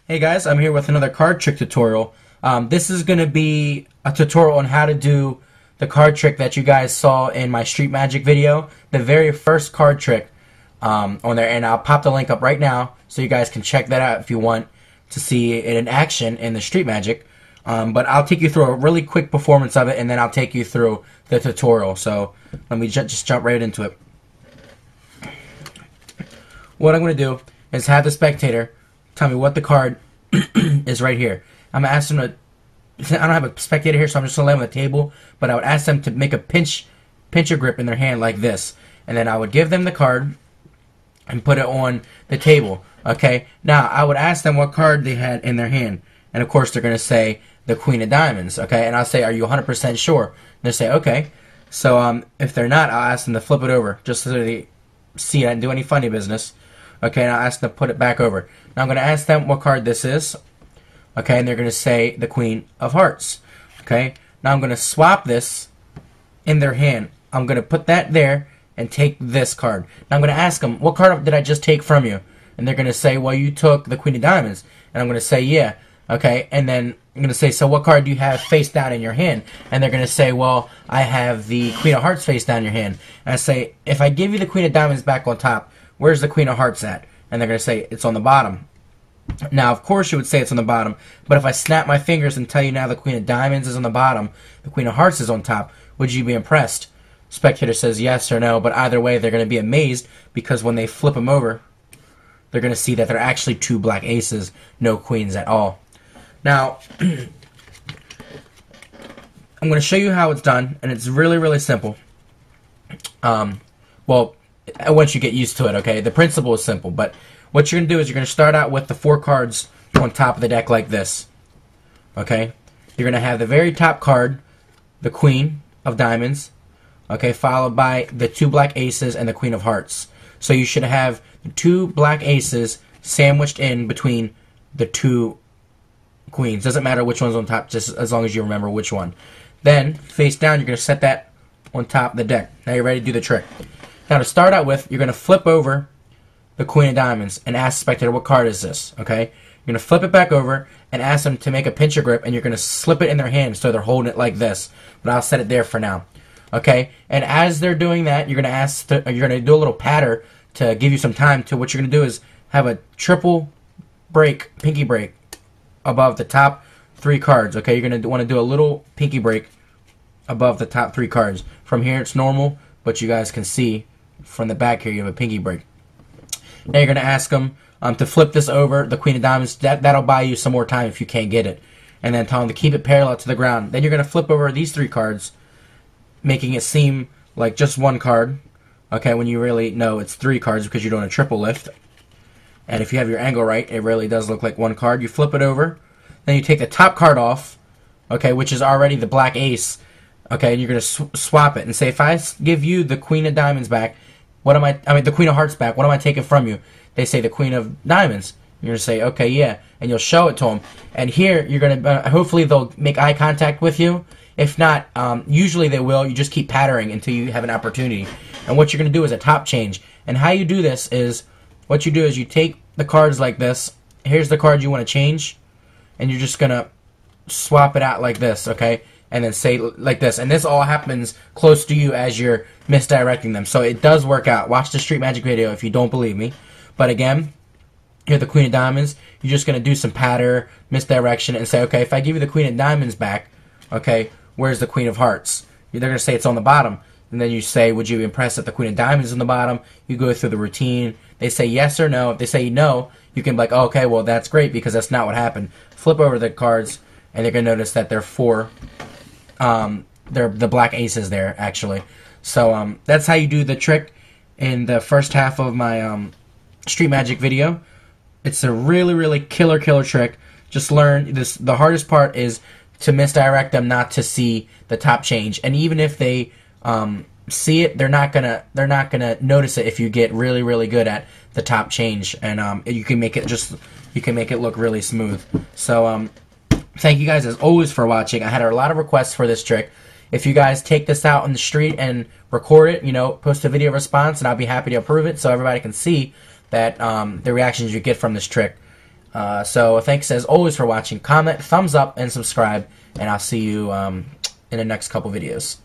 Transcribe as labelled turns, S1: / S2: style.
S1: Hey guys, I'm here with another card trick tutorial. This is going to be a tutorial on how to do the card trick that you guys saw in my Street Magic video, the very first card trick on there, and I'll pop the link up right now so you guys can check that out if you want to see it in action in the Street Magic. But I'll take you through a really quick performance of it, and then I'll take you through the tutorial. So let me just jump right into it. What I'm going to do is have the spectator tell me what the card is right here. I'm going to ask them to, I don't have a spectator here, so I'm just going to lay them on the table, but I would ask them to make a pincher grip in their hand like this. And then I would give them the card and put it on the table. Okay, now I would ask them what card they had in their hand. And of course they're going to say the Queen of Diamonds. Okay, and I'll say, are you 100% sure? And they'll say, okay. So if they're not, I'll ask them to flip it over just so they see I didn't do any funny business. Okay, and I'll ask them to put it back over. Now I'm going to ask them what card this is. Okay, and they're going to say the Queen of Hearts. Okay, now I'm going to swap this in their hand. I'm going to put that there and take this card. Now I'm going to ask them, what card did I just take from you? And they're going to say, well, you took the Queen of Diamonds. And I'm going to say, yeah. Okay, and then I'm going to say, so what card do you have face down in your hand? And they're going to say, well, I have the Queen of Hearts face down in your hand. And I say, if I give you the Queen of Diamonds back on top, where's the Queen of Hearts at? And they're going to say, it's on the bottom. Now, of course you would say it's on the bottom, but if I snap my fingers and tell you now the Queen of Diamonds is on the bottom, the Queen of Hearts is on top, would you be impressed? Spectator says yes or no, but either way they're going to be amazed because when they flip them over, they're going to see that they're actually two black aces, no queens at all. Now, I'm going to show you how it's done, and it's really, really simple. Well, once you get used to it, okay? The principle is simple, but what you're going to do is you're going to start out with the 4 cards on top of the deck like this, okay? You're going to have the very top card, the Queen of Diamonds, okay, followed by the 2 black aces and the Queen of Hearts. So you should have the 2 black aces sandwiched in between the 2 queens. Doesn't matter which one's on top, just as long as you remember which one. Then, face down, you're going to set that on top of the deck. Now you're ready to do the trick. Now to start out with, you're going to flip over the Queen of Diamonds and ask the spectator, what card is this? Okay? You're going to flip it back over and ask them to make a pincher grip, and you're going to slip it in their hand so they're holding it like this. But I'll set it there for now. Okay? And as they're doing that, you're going to do a little patter to give you some time to what you're going to do is have a triple break, pinky break, above the top 3 cards. Okay? You're going to want to do a little pinky break above the top 3 cards. From here it's normal, but you guys can see from the back here you have a pinky break. Now you're going to ask them to flip this over, the Queen of Diamonds. That'll buy you some more time if you can't get it. And then tell them to keep it parallel to the ground. Then you're going to flip over these 3 cards, making it seem like just 1 card. Okay, when you really know it's 3 cards because you're doing a triple lift. And if you have your angle right, it really does look like 1 card. You flip it over. Then you take the top card off, okay, which is already the black ace. Okay, and you're going to swap it and say, if I give you the Queen of Diamonds back, the Queen of Hearts back, what am I taking from you? They say the Queen of Diamonds. You're going to say, okay, yeah, and you'll show it to them. And here, you're going to, hopefully they'll make eye contact with you. If not, usually they will. You just keep pattering until you have an opportunity. And what you're going to do is a top change. And how you do this is, what you do is you take the cards like this. Here's the card you want to change. And you're just going to swap it out like this, okay? And then say like this. And this all happens close to you as you're misdirecting them. So it does work out. Watch the Street Magic video if you don't believe me. But again, you're the Queen of Diamonds. You're just going to do some patter, misdirection, and say, okay, if I give you the Queen of Diamonds back, okay, where's the Queen of Hearts? They're going to say it's on the bottom. And then you say, would you be impressed that the Queen of Diamonds is on the bottom? You go through the routine. They say yes or no. If they say no, you can be like, oh, okay, well, that's great because that's not what happened. Flip over the cards, and they're going to notice that they're 4. They're the black aces there, actually. So that's how you do the trick in the first half of my Street Magic video. It's a really, really killer trick. Just learn this. The hardest part is to misdirect them not to see the top change. And even if they see it, they're not gonna notice it if you get really, really good at the top change. And you can make it look really smooth. So thank you guys as always for watching. I had a lot of requests for this trick. If you guys take this out on the street and record it, post a video response, and I'll be happy to approve it so everybody can see that the reactions you get from this trick. So thanks as always for watching. Comment, thumbs up, and subscribe, and I'll see you in the next couple videos.